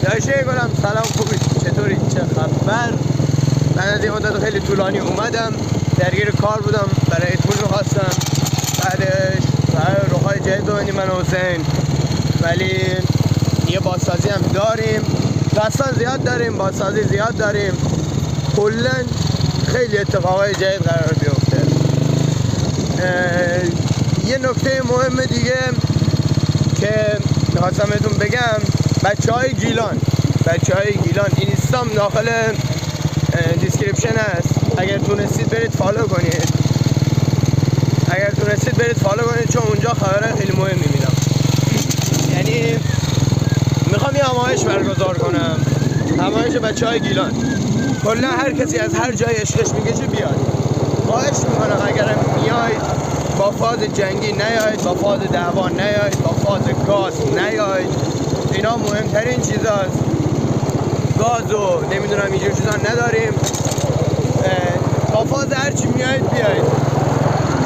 داشته گلم سلام، خوبی؟ چطوری؟ چه خبر؟ من از این مدت خیلی طولانی اومدم، درگیر کار بودم، برای پول میخواستم. بعدش روحای جدید ببینیم من و حسین، ولی یه بازسازی هم داریم، داستان زیاد داریم، بازسازی زیاد داریم، کلا خیلی اتفاقای جدید قرار بیفته. یه نکته مهم دیگه که میخواستم بهتون بگم، بچه های گیلان اینستام داخل دیسکریپشن هست، اگر تونستید برید فالو کنید، چون اونجا خبرهای خیلی مهمی میدم. یعنی میخوام یه همایش برگزار کنم، همایش بچه های گیلان. کلا هر کسی از هر جای عشقش میکشه بیاد. خواهش میکنم اگرم میاید با فاز جنگی نیاید، با فاز دعوا نیاید، با فاز گاز نیاید. اینا مهمترین چیزاست. گاز و نمیدونم اینجور چیزا نداریم. با فاز هرچی میاید بیاید،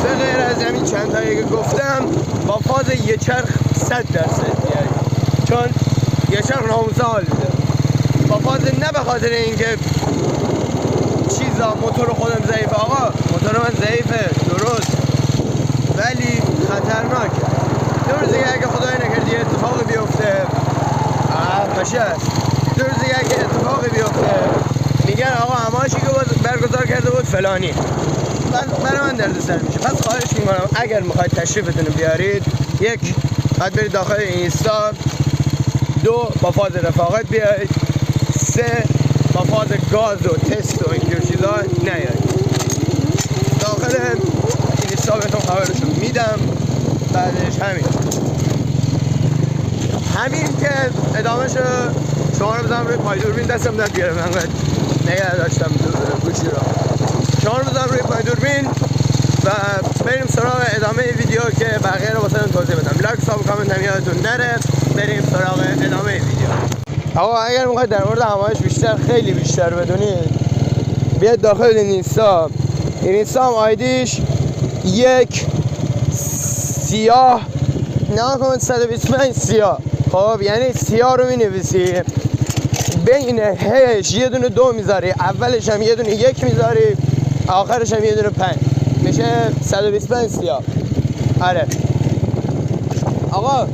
به غیر از همین چند تایی که گفتم. با فاز یه چرخ 100% بیاید، چون یه چرخ ناموسه حال میده. با فاز نه به خاطر اینکه چیزا موتور خودم ضعیفه، آقا موتور من ضعیفه درست، ولی خطرناکه. دو روز دیگه اگه خدای نکرد یه اتفاقی بیفته، ماشی هست، دو روز دیگه اگه اتفاقی بیفته میگن آقا همایشی که برگزار کرده بود فلانی، برای من درد سر میشه. پس خواهش میکنم اگر میخواید تشریفتون بیارید، یک، باید برید داخل اینستا، دو، با فاز رفاقت بیاید، سه، با فاز گاز و تست و اینجور چیزا نیاید. داخل اینستا بهتون خبرشو میدم. بعدش همین که ادامهشو شما رو بزنم روی پای دوربین، دستم داد بیاره، من نگه داشتم گوشی رو. شما رو بزنم روی پای دوربین و بریم سراغ ادامه ویدیو که بقیه رو واسه توضیح بدم. لایک، ساب، کامنت هم یادتون نره. بریم سراغ ادامه ویدیو. آقا اگر میخواید در مورد همایش خیلی بیشتر بدونید، بیاید داخل اینستا هم آیدیش یک سیاه 125 سیاه. خب یعنی سیاه رو مینویسی، بین هش یه دونه 2 میذاری، اولش هم یه دونه 1 میذاری، آخرش هم یه دونه 5، میشه 125 سیاه. آره آقا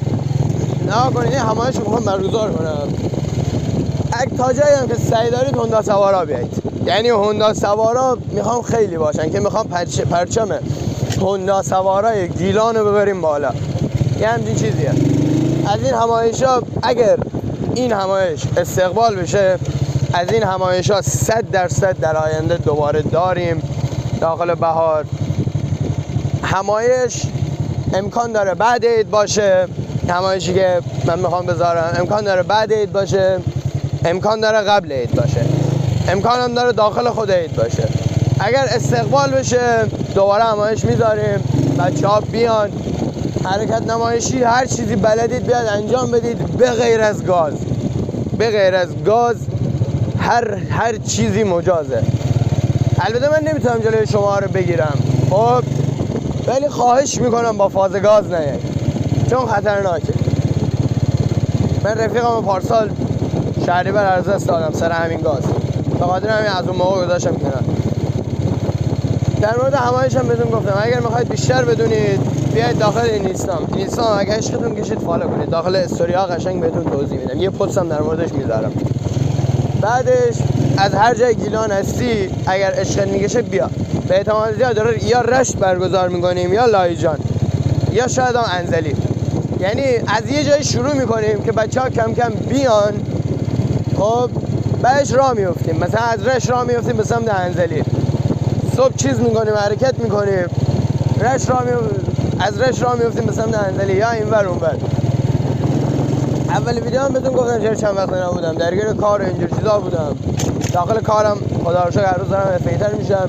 نه کنید، این همایش رو میخوام برگزار کنم. تا جایی هم که سعی دارید هوندا سوارا بیایید. یعنی هوندا سوارا میخوام خیلی باشن، که میخوام پرچم هوندا سوارای گیلان رو ببریم بالا. یه همچین چیزیه. از این همایش ها اگر این همایش استقبال بشه، از این همایش ها 100% در آینده دوباره داریم داخل بهار. همایش امکان داره بعد عید باشه، همایشی که من میخوام بذارم امکان داره بعد عید باشه، امکان داره قبل عید باشه، امکان هم داره داخل خود عید باشه. اگر استقبال بشه دوباره همایش میذاریم، بچه ها بیان، حرکت نمایشی هر چیزی بلدید بیاد انجام بدید، به غیر از گاز هر چیزی مجازه. البته من نمیتونم جلوی شما رو بگیرم، خب، ولی خواهش میکنم با فاز گاز نیایید، چون خطرناکه. من رفیقم پارسال شهریور از دست دادم سر همین گاز، به خاطر همین از اون موقع گذاشتم کنار. در مورد همایش هم بهتون گفتم اگر میخواید بیشتر بدونید بیاید داخل اینستام اگه عشقتون کشید فالو کنید، داخل استوری ها قشنگ بهتون توضیح میدم، یه پست هم در موردش میذارم. بعدش از هر جای گیلان هستی اگر عشقت میکشه بیا، به احتمال زیاد داره یا رشت برگزار میکنیم یا لایجان یا شاید هم انزلی. یعنی از یه جای شروع میکنیم که بچه ها کم کم بیان، خب بعدش راه میفتیم، مثلا از رشت راه میفتیم به سمت انزلی، صبح چیز میکنیم، حرکت میکنیم، از رشت راه میفتیم به سمت انزلی یا اینور اونور. اول ویدیو هم بهتون گفتم چرا چند وقت نبودم، درگیر کار و اینجور چیزا بودم. داخل کارم خدا رو شکر هر روز دارم افیتر میشم.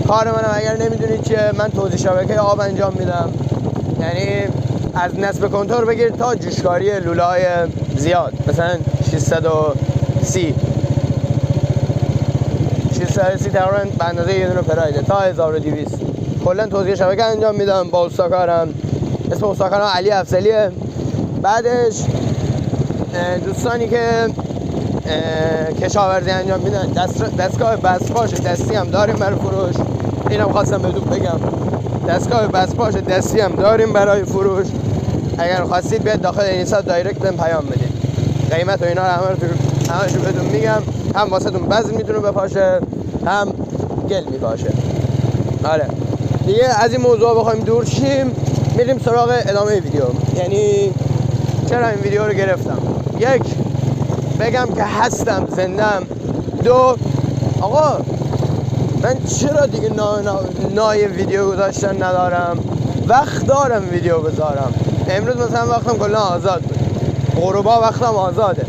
کار منم اگر نمیدونید چیه، من توزیع شبکه آب انجام میدم، یعنی از نصب کنتور بگیر تا جوشکاری لوله های زیاد، مثلا 630 تقریبا به اندازه یه دونه پرایده تا 1200 کلا توزیع شبکه انجام میدم با استاکارم. اسم استاکارم علی افضلیه. بعدش دوستانی که کشاورزی انجام میدن. دستگاه بسپاش دستی هم داریم برای فروش. اینم خواستم بهتون بگم، دستگاه بسپاش دستی هم داریم برای فروش. اگر خواستید بیاد داخل اینستا دایرکت بهم پیام بدید. قیمت و اینا رو همه‌شو بهتون میگم. هم واسهتون وزن میتونه بپاشه، هم گل میپاشه. آره دیگه از این موضوع بخوایم دور شیم، میریم سراغ ادامه ویدیو. یعنی چرا این ویدیو رو گرفتم؟ یک، بگم که هستم، زندم. دو، آقا من چرا دیگه نای ویدیو گذاشتن ندارم؟ وقت دارم ویدیو بذارم. امروز مثلا وقتم کلا آزاد بود، غروبا وقتم آزاده،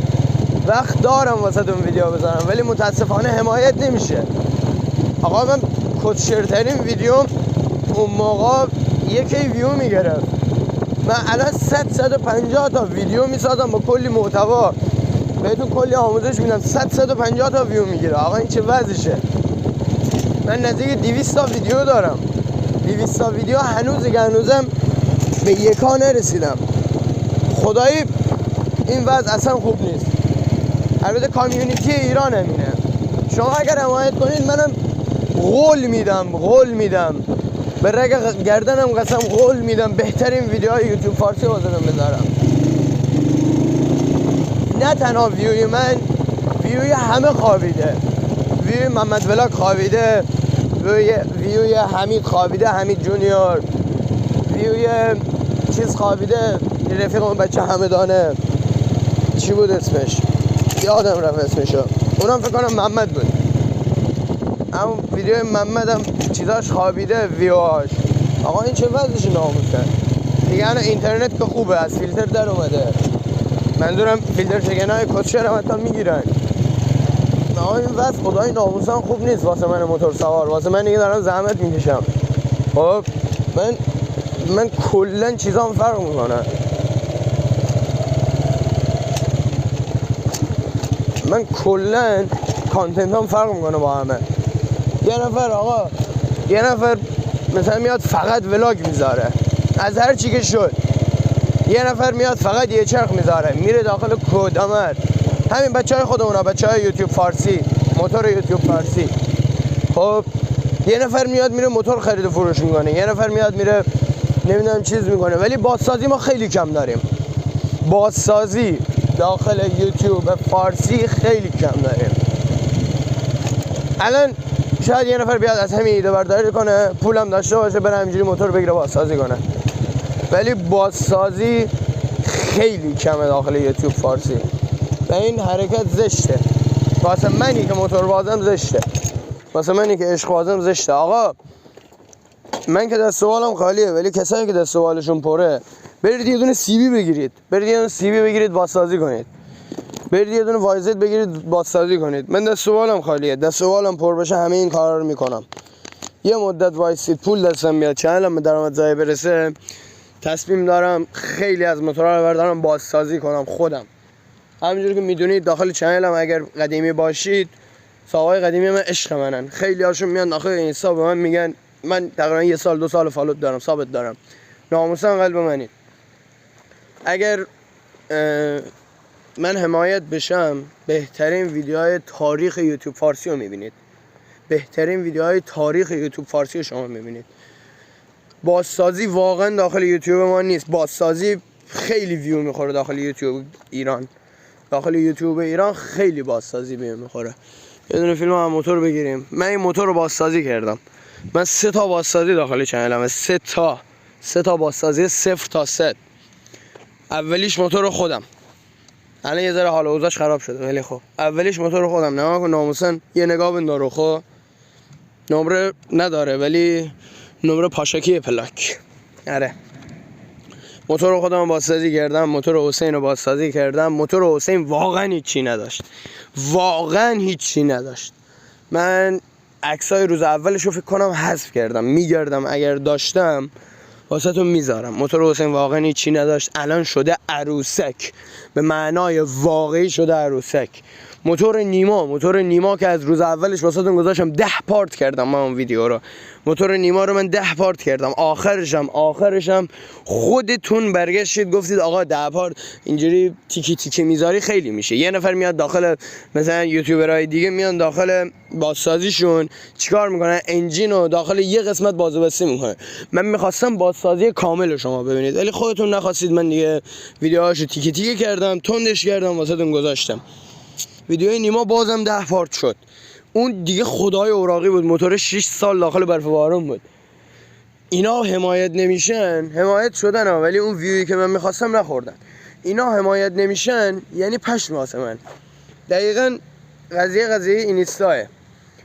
وقت دارم واسه اون ویدیو بذارم، ولی متاسفانه حمایت نمیشه. آقا من کدشرترین ویدیوم اون موقع 1 ویو میگرفت. من الان 150 تا ویدیو میسازم با کلی محتوا، بهتون کلی آموزش میدم، 150 تا ویو میگیره. آقا این چه وضعشه؟ من نزدیک 200 تا ویدیو دارم. 200 تا ویدیو هنوزم به 1 نرسیدم. خدایی این وضع اصلا خوب نیست. البته کامیونیتی ایران همینه. شما اگر حمایت کنید منم قول میدم به رگ گردنم قسم، قول میدم بهترین ویدیوهای یوتیوب فارسی واسهتون بذارم. نه تنها ویوی من، ویوی همه خوابیده. ویوی محمد ولاگ خوابیده، ویوی حمید خوابیده، حمید جونیور، ویوی چیز خوابیده، رفیق اون بچه همدانه، چی بود اسمش؟ یادم رفت اسمشو، اونم فکر کنم محمد بود. اما ویدیو محمدم چیزاش خوابیده، ویوهاش. آقا این چه وضعش ناموسه؟ دیگه الان اینترنت که خوبه، از فیلتر در اومده. منظورم فیلتر شکنای کسشر هم حتی میگیرن. آقا این وضع خدای ناموسن خوب نیست واسه من موتور سوار، واسه من دیگه دارم زحمت میکشم. خب من کلن چیزام فرق میکنه. من کلن کانتنتام فرق میکنه با همه. یه نفر مثلا میاد فقط ولاگ میذاره از هر چی که شد. یه نفر میاد فقط یه چرخ میذاره، میره داخل کودامر. همین بچهای خودمونا، بچهای یوتیوب فارسی، موتور یوتیوب فارسی. خب یه نفر میاد میره موتور خرید و فروش میکنه، یه نفر میاد میره نمیدونم چیز میکنه. ولی بازسازی ما خیلی کم داریم. بازسازی داخل یوتیوب فارسی خیلی کم داریم. الان شاید یه نفر بیاد از همین ایده برداری کنه، پولم داشته باشه، بره همینجوری موتور بگیره بازسازی کنه. ولی بازسازی خیلی کمه داخل یوتیوب فارسی و این حرکت زشته. واسه منی که موتور بازم زشته، واسه منی که عشق بازم زشته. آقا من که دست سوالم خالیه، ولی کسایی که دست سوالشون پره، برید یه دونه سی بی بگیرید، بازسازی کنید. برید یه دونه وایزت بگیرید بازسازی کنید. من دست سوالم خالیه، دست سوالم پر بشه همه این کارا رو میکنم. یه مدت وایسید پول دستم میاد، چنلم به درآمدزایی برسه، تصمیم دارم خیلی از موتورها رو بردارم بازسازی کنم خودم. همونجوری که میدونید داخل چنلم اگر قدیمی باشید، ساقای قدیمی من عشق منن. خیلی هاشون میان داخل اینستا به من میگن، من تقریبا 1 سال 2 سال فالوت دارم، ثابت دارم، ناموسن قلب منید. اگر من حمایت بشم، بهترین ویدیوهای تاریخ یوتیوب فارسی رو میبینید. بهترین ویدیوهای تاریخ یوتیوب فارسی رو شما میبینید. بازسازی واقعا داخل یوتیوب ما نیست. بازسازی خیلی ویو میخوره داخل یوتیوب ایران. داخل یوتیوب ایران خیلی بازسازی ویو میخوره. یه دونه فیلم هم موتور بگیریم. من این موتور رو بازسازی کردم. من 3 تا بازسازی داخل چنلمه. 3 تا بازسازی 0 تا 100. اولیش موتور خودم. الان یه ذره حال و اوضاعش خراب شده، ولی خب اولیش موتور خودم. نگاه کن ناموسن، یه نگاه بندار رو. خب نمره نداره ولی نمره پاشکی پلاک. آره موتور خودم بازسازی کردم. موتور حسین رو بازسازی کردم. موتور حسین واقعا هیچی نداشت. من عکسای روز اولش رو فکر کنم حذف کردم، میگردم اگر داشتم واسهتون میذارم. موتور حسین واقعا هیچی نداشت. الان شده عروسک، به معنای واقعی شده عروسک. موتور نیما که از روز اولش واسهتون گذاشتم 10 پارت کردم من اون ویدیو رو. موتور نیما رو من 10 پارت کردم. آخرشم خودتون برگشتید گفتید آقا 10 پارت اینجوری تیکی تیکی میذاری خیلی میشه. یه نفر میاد داخل مثلا یوتیوبرهای دیگه میان داخل بازسازیشون چیکار میکنن؟ انجین رو داخل یه قسمت باز و بسته میکنه. من میخواستم بازسازی کامل شما ببینید ولی خودتون نخواستید. من دیگه ویدیوهاشو تیکی تیکی کردم، تندش کردم، واسهتون گذاشتم. ویدیوی نیما بازم 10 پارت شد. اون دیگه خدای اوراقی بود. موتور 6 سال داخل برف بارون بود. اینا حمایت نمیشن، حمایت شدن ها ولی اون ویویی که من میخواستم نخوردن. اینا حمایت نمیشن یعنی پشم واسه من. دقیقاً قضیه اینستاه.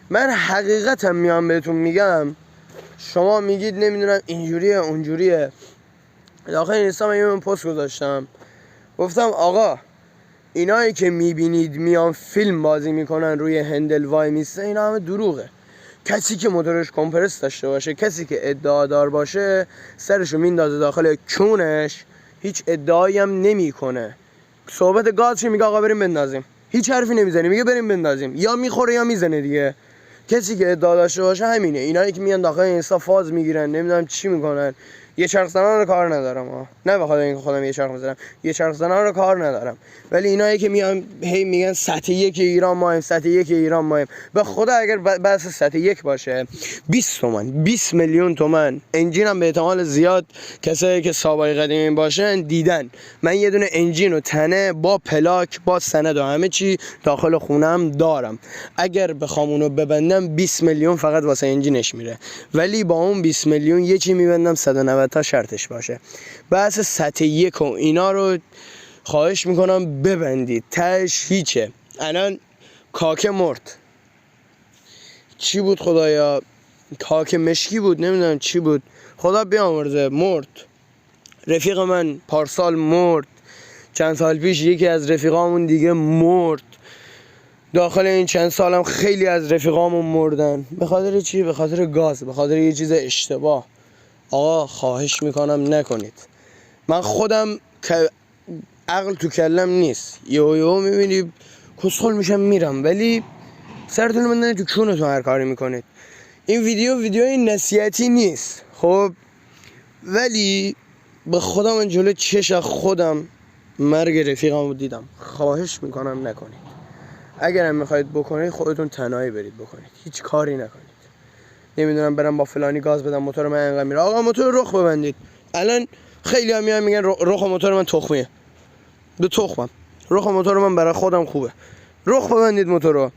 من حقیقتا میام بهتون میگم، شما میگید نمیدونم اینجوریه اونجوریه. داخل اینستا من یه پست گذاشتم گفتم آقا اینایی که میبینید میان فیلم بازی میکنن روی هندل وای میسته، اینا همه دروغه. کسی که موتورش کمپرس داشته باشه، کسی که ادعادار باشه، سرشو میندازه داخل کونش، هیچ ادعایی هم نمیکنه. صحبت گازش میگه آقا بریم بندازیم، هیچ حرفی نمیزنه، میگه بریم بندازیم. یا میخوره یا میزنه دیگه. کسی که ادعا داشته باشه همینه. اینایی که میان داخل اینستا فاز میگیرن نمیدونم چی میکنن. یه چرخ زنان رو کار ندارم نه بخاطر اینکه خودم یه چرخ میزنم، یه چرخ زنان رو کار ندارم، ولی اینایی که میان هی میگن سطح 1 ایران مایم، سطح 1 ایران مایم. به خدا اگر بس سطح 1 باشه 20 تومن 20 میلیون تومن انجینم به احتمال زیاد کسایی که سابقه قدیمی باشن دیدن. من یه دونه انجین و تنه با پلاک با سند و همه چی داخل خونم دارم. اگر بخوام اونو ببندم 20 میلیون فقط واسه انجینش میره، ولی با اون 20 میلیون یه چی میبندم 190 تا شرطش باشه. بس سطح 1 و اینا رو خواهش میکنم ببندید. تهش هیچه. الان کاکه مرد، چی بود خدایا؟ کاکه مشکی بود، نمیدونم چی بود، خدا بیامرزه، مرد. رفیق من پارسال مرد. چند سال پیش یکی از رفیقامون دیگه مرد. داخل این چند سالم خیلی از رفیقامون مردن. به خاطر چی؟ به خاطر گاز، به خاطر یه چیز اشتباه. آقا خواهش میکنم نکنید. من خودم که عقل تو کلم نیست، یهو میبینی کسخل میشم میرم، ولی سرتون من تو کونتون هر کاری میکنید. این ویدیوی نصیحتی نیست خب، ولی به خدا من جلو چش خودم مرگ رفیقمو دیدم. خواهش میکنم نکنید. اگرم میخواید بکنید خودتون تنهایی برید بکنید، هیچ کاری نکنید. نمیدونم برم با فلانی گاز بدم موتور من انقدر میره. آقا موتور رخ ببندید. الان خیلی هم میگن رخ موتور من تخمیه. به تخمم. رخ موتور من برای خودم خوبه. رخ ببندید موتور رو.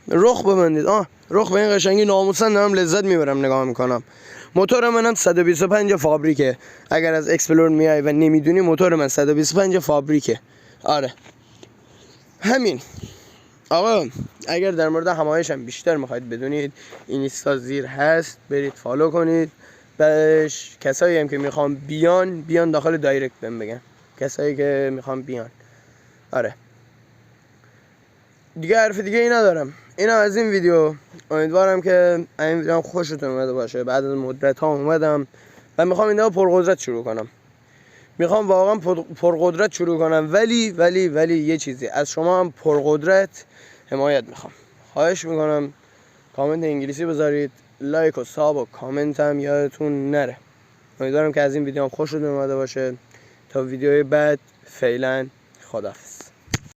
رخ ببندید. رخ به این قشنگی ناموسن دارم لذت میبرم نگاه میکنم. موتور منم 125 فابریکه. اگر از اکسپلور میای و نمیدونی موتور من 125 فابریکه. آره. همین. آقا اگر در مورد همایش هم بیشتر میخواید بدونید اینستا زیر هست، برید فالو کنید. بعدش کسایی هم که میخوام بیان داخل دایرکت بهم بگن. کسایی که میخوام بیان. آره دیگه حرف دیگه ای ندارم. اینم از این ویدیو. امیدوارم که این ویدیو هم خوشتون اومده باشه. بعد از مدت ها اومدم و میخوام این دفعه پرقدرت شروع کنم. میخوام واقعا پرقدرت شروع کنم، ولی یه چیزی از شما هم پرقدرت حمایت میخوام. خواهش میکنم کامنت انگلیسی بذارید، لایک و ساب و کامنت هم یادتون نره. امیدوارم که از این ویدیو هم خوشتون اومده باشه. تا ویدیوی بعد فعلا خداحافظ.